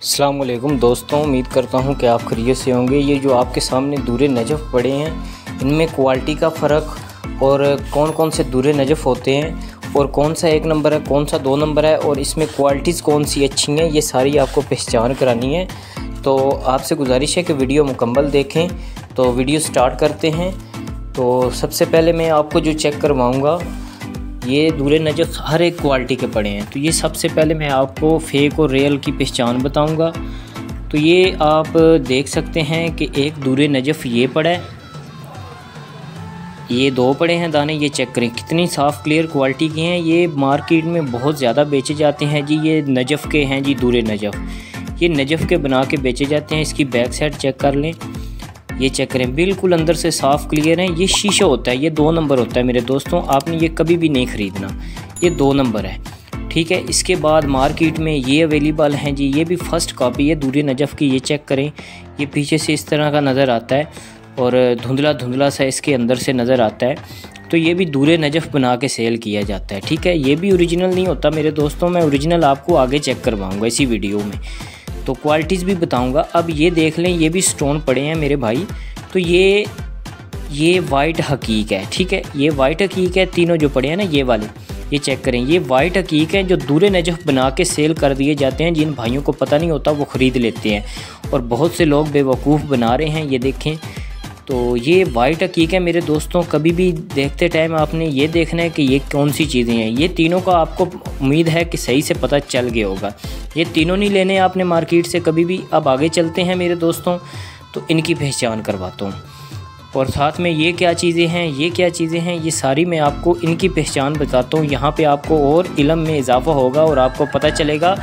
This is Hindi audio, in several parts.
अस्सलाम वालेकुम दोस्तों, उम्मीद करता हूँ कि आप खैरियत से होंगे। ये जो आपके सामने दूरे नजफ़ पड़े हैं, इनमें क्वालिटी का फ़र्क और कौन कौन से दूरे नजफ़ होते हैं और कौन सा 1 नंबर है, कौन सा 2 नंबर है और इसमें क्वालिटीज़ कौन सी अच्छी हैं, ये सारी आपको पहचान करानी है। तो आपसे गुजारिश है कि वीडियो मुकम्मल देखें। तो वीडियो स्टार्ट करते हैं। तो सबसे पहले मैं आपको जो चेक करवाऊँगा, ये दूरे नजफ़ हर एक क्वालिटी के पड़े हैं। तो ये सबसे पहले मैं आपको फ़ेक और रियल की पहचान बताऊंगा। तो ये आप देख सकते हैं कि एक दूरे नजफ़ ये पड़ा है, ये 2 पड़े हैं दाने। ये चेक करें कितनी साफ़ क्लियर क्वालिटी के हैं। ये मार्केट में बहुत ज़्यादा बेचे जाते हैं जी। ये नजफ़ के हैं जी, दूरे नजफ़ ये नजफ़ के बना के बेचे जाते हैं। इसकी बैक साइड चेक कर लें, ये चेक करें, बिल्कुल अंदर से साफ़ क्लियर है। ये शीशा होता है, ये 2 नंबर होता है मेरे दोस्तों। आपने ये कभी भी नहीं ख़रीदना, ये 2 नंबर है, ठीक है। इसके बाद मार्केट में ये अवेलेबल हैं जी, ये भी फ़र्स्ट कॉपी है दूरे नजफ़ की। ये चेक करें, ये पीछे से इस तरह का नज़र आता है और धुंधला धुंधला सा इसके अंदर से नज़र आता है। तो ये भी दूरे नजफ़ बना के सेल किया जाता है, ठीक है। ये भी ओरिजिनल नहीं होता मेरे दोस्तों, मैं ओरिजिनल आपको आगे चेक करवाऊँगा इसी वीडियो में, तो क्वालिटीज़ भी बताऊंगा। अब ये देख लें, ये भी स्टोन पड़े हैं मेरे भाई। तो ये वाइट हकीक है, ठीक है। ये वाइट हकीक है, तीनों जो पड़े हैं ना ये वाले, ये चेक करें, ये वाइट हकीक है जो दूरे नजफ़ बना के सेल कर दिए जाते हैं। जिन भाइयों को पता नहीं होता वो ख़रीद लेते हैं और बहुत से लोग बेवकूफ़ बना रहे हैं। ये देखें, तो ये वाइट हकीक है मेरे दोस्तों। कभी भी देखते टाइम आपने ये देखना है कि ये कौन सी चीज़ें हैं। ये तीनों का आपको उम्मीद है कि सही से पता चल गया होगा। ये तीनों नहीं लेने आपने मार्केट से कभी भी। अब आगे चलते हैं मेरे दोस्तों, तो इनकी पहचान करवाता हूँ और साथ में ये क्या चीज़ें हैं, ये क्या चीज़ें हैं, ये सारी मैं आपको इनकी पहचान बताता हूँ। यहाँ पे आपको और इल्म में इजाफ़ा होगा और आपको पता चलेगा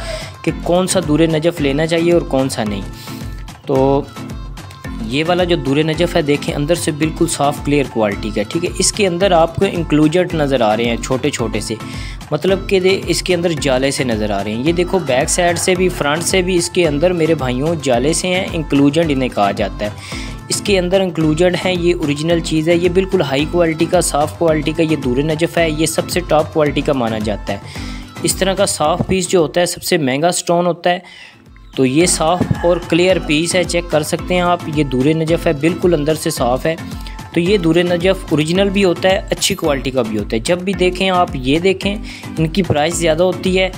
कि कौन सा दूरे नजफ़ लेना चाहिए और कौन सा नहीं। तो ये वाला जो दूरे नजफ़ है, देखें अंदर से बिल्कुल साफ़ क्लियर क्वालिटी का, ठीक है। इसके अंदर आपको इंक्लूजड नज़र आ रहे हैं छोटे छोटे से, मतलब कि इसके अंदर जाले से नज़र आ रहे हैं। ये देखो बैक साइड से भी फ्रंट से भी इसके अंदर मेरे भाइयों जाले से हैं। इंक्लूजड इन्हें कहा जाता है। इसके अंदर इंक्लूजड है, ये ओरिजिनल चीज़ है। ये बिल्कुल हाई क्वालिटी का, साफ़ क्वालिटी का ये दूरे नजफ़ है। ये सबसे टॉप क्वालिटी का माना जाता है। इस तरह का साफ़ पीस जो होता है सबसे महंगा स्टोन होता है। तो ये साफ़ और क्लियर पीस है, चेक कर सकते हैं आप। ये दूरे नजफ़ है, बिल्कुल अंदर से साफ़ है। तो ये दूरे नजफ़ ओरिजिनल भी होता है, अच्छी क्वालिटी का भी होता है। जब भी देखें आप ये देखें, इनकी प्राइस ज़्यादा होती है।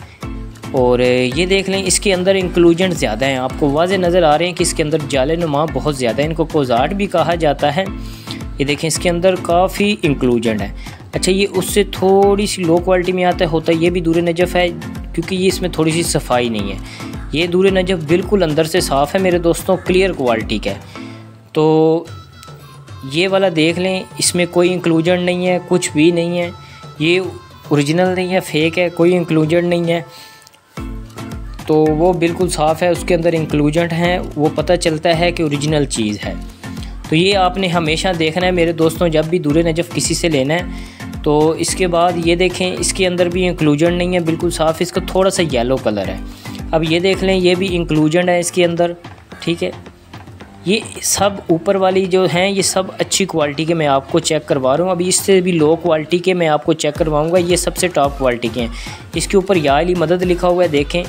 और ये देख लें, इसके अंदर इंक्लूजन ज़्यादा हैं, आपको वाज़े नज़र आ रहे हैं कि इसके अंदर जाले नुमा बहुत ज़्यादा है। इनको कोज़ाट भी कहा जाता है। ये देखें, इसके अंदर काफ़ी इंक्लूजन है। अच्छा, ये उससे थोड़ी सी लो क्वालिटी में होता है। ये भी दूरे नजफ़ है क्योंकि ये इसमें थोड़ी सी सफाई नहीं है। ये दूरे नजफ़ बिल्कुल अंदर से साफ़ है मेरे दोस्तों, क्लियर क्वालिटी का है। तो ये वाला देख लें, इसमें कोई इंक्लूजन नहीं है, कुछ भी नहीं है। ये ओरिजिनल नहीं है, फेक है, कोई इंक्लूजन नहीं है। तो वो बिल्कुल साफ़ है, उसके अंदर इंक्लूजन है, वो पता चलता है कि ओरिजिनल चीज़ है। तो ये आपने हमेशा देखना है मेरे दोस्तों, जब भी दूरे नजफ़ किसी से लेना है। तो इसके बाद ये देखें, इसके अंदर भी इंक्लूजन नहीं है, बिल्कुल साफ़। इसका थोड़ा सा येलो कलर है। अब ये देख लें, ये भी इंक्लूजन है इसके अंदर, ठीक है। ये सब ऊपर वाली जो हैं ये सब अच्छी क्वालिटी के मैं आपको चेक करवा रहा हूँ। अभी इससे भी लो क्वालिटी के मैं आपको चेक करवाऊँगा। ये सबसे टॉप क्वालिटी के हैं। इसके ऊपर या अली मदद लिखा हुआ है, देखें।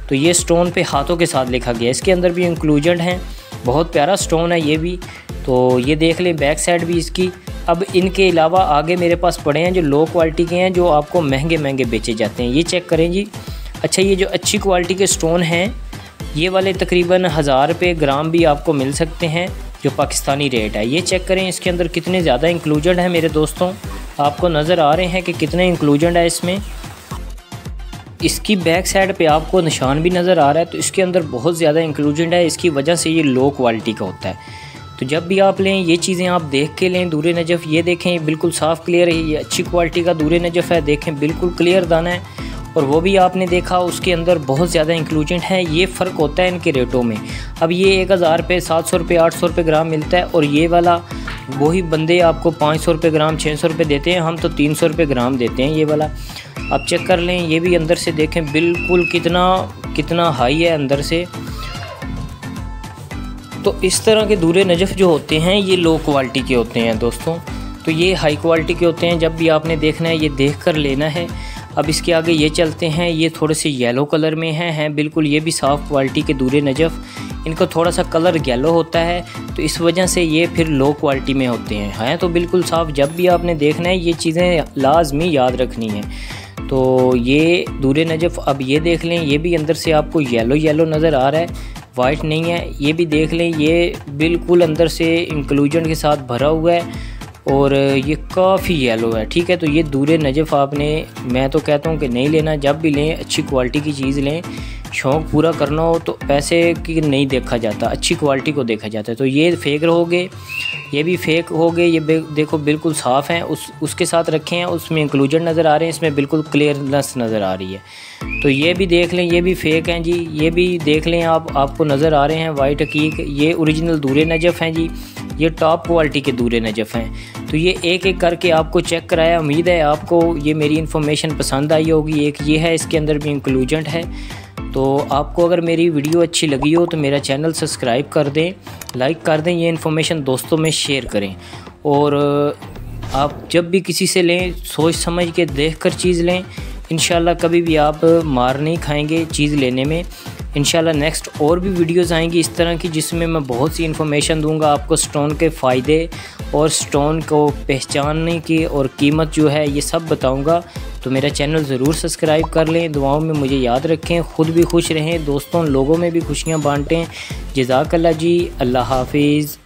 तो ये स्टोन पे हाथों के साथ लिखा गया है। इसके अंदर भी इंक्लूजन है, बहुत प्यारा स्टोन है ये भी। तो ये देख लें, बैक साइड भी इसकी। अब इनके अलावा आगे मेरे पास पड़े हैं जो लो क्वालिटी के हैं, जो आपको महंगे महंगे बेचे जाते हैं। ये चेक करें जी। अच्छा, ये जो अच्छी क्वालिटी के स्टोन हैं, ये वाले तकरीबन 1000 रुपये ग्राम भी आपको मिल सकते हैं, जो पाकिस्तानी रेट है। ये चेक करें, इसके अंदर कितने ज़्यादा इंक्लूजन है मेरे दोस्तों, आपको नज़र आ रहे हैं कि कितने इंक्लूजन है इसमें। इसकी बैक साइड पे आपको निशान भी नज़र आ रहा है। तो इसके अंदर बहुत ज़्यादा इंक्लूजन है, इसकी वजह से ये लो क्वालिटी का होता है। तो जब भी आप लें, ये चीज़ें आप देख के लें। दूरे नजफ़ ये देखें, बिल्कुल साफ़ क्लियर है, ये अच्छी क्वालिटी का दूरे नजफ़ है। देखें, बिल्कुल क्लियर दाना है। और वो भी आपने देखा, उसके अंदर बहुत ज़्यादा इंक्लूजन है। ये फ़र्क होता है इनके रेटों में। अब ये 1000 रुपये, 700 रुपये, 800 रुपये ग्राम मिलता है, और ये वाला वही बंदे आपको 500 रुपये ग्राम, 600 रुपये देते हैं। हम तो 300 रुपये ग्राम देते हैं ये वाला। आप चेक कर लें, ये भी अंदर से देखें, बिल्कुल कितना हाई है अंदर से। तो इस तरह के दूरे नजफ़ जो होते हैं ये लो क्वालिटी के होते हैं दोस्तों। तो ये हाई क्वालिटी के होते हैं। जब भी आपने देखना है, ये देख कर लेना है। अब इसके आगे ये चलते हैं, ये थोड़े से येलो कलर में हैं बिल्कुल, ये भी साफ़ क्वालिटी के दूरे नजफ़। इनका थोड़ा सा कलर येलो होता है तो इस वजह से ये फिर लो क्वालिटी में होते हैं तो बिल्कुल साफ़। जब भी आपने देखना है ये चीज़ें लाजमी याद रखनी है। तो ये दूरे नजफ़ अब ये देख लें, ये भी अंदर से आपको येलो येलो नज़र आ रहा है, वाइट नहीं है। ये भी देख लें, ये बिल्कुल अंदर से इंक्लूजन के साथ भरा हुआ है और ये काफ़ी येलो है। ठीक है, तो ये दूरे नजफ़ आपने, मैं तो कहता हूँ कि नहीं लेना। जब भी लें अच्छी क्वालिटी की चीज़ लें, शौक़ पूरा करना हो तो पैसे की नहीं देखा जाता, अच्छी क्वालिटी को देखा जाता है। तो ये फेक हो गए, ये भी फेक हो गए। ये देखो बिल्कुल साफ़ हैं, उसके साथ रखे हैं, उसमें इंक्लूजन नज़र आ रहे हैं, इसमें बिल्कुल क्लियरनेस नज़र आ रही है। तो ये भी देख लें, ये भी फेक हैं जी। ये भी देख लें, आपको नज़र आ रहे हैं वाइट हकीक, ये ओरिजिनल दूरे नजफ़ हैं जी। ये टॉप क्वालिटी के दूरे नजफ़ हैं। तो ये एक एक करके आपको चेक कराया। उम्मीद है आपको ये मेरी इन्फॉर्मेशन पसंद आई होगी। एक ये है, इसके अंदर भी इंक्लूजन है। तो आपको अगर मेरी वीडियो अच्छी लगी हो तो मेरा चैनल सब्सक्राइब कर दें, लाइक कर दें, ये इन्फॉर्मेशन दोस्तों में शेयर करें। और आप जब भी किसी से लें सोच समझ के देख कर चीज़ लें, इंशाल्लाह कभी भी आप मार नहीं खाएंगे चीज़ लेने में। इंशाल्लाह नेक्स्ट और भी वीडियोस आएंगी इस तरह की, जिसमें मैं बहुत सी इन्फॉर्मेशन दूंगा आपको, स्टोन के फ़ायदे और स्टोन को पहचानने की और कीमत जो है ये सब बताऊंगा। तो मेरा चैनल ज़रूर सब्सक्राइब कर लें, दुआओं में मुझे याद रखें, ख़ुद भी खुश रहें, दोस्तों लोगों में भी खुशियाँ बांटें। जज़ाकल्लाह जी, अल्लाह हाफिज़।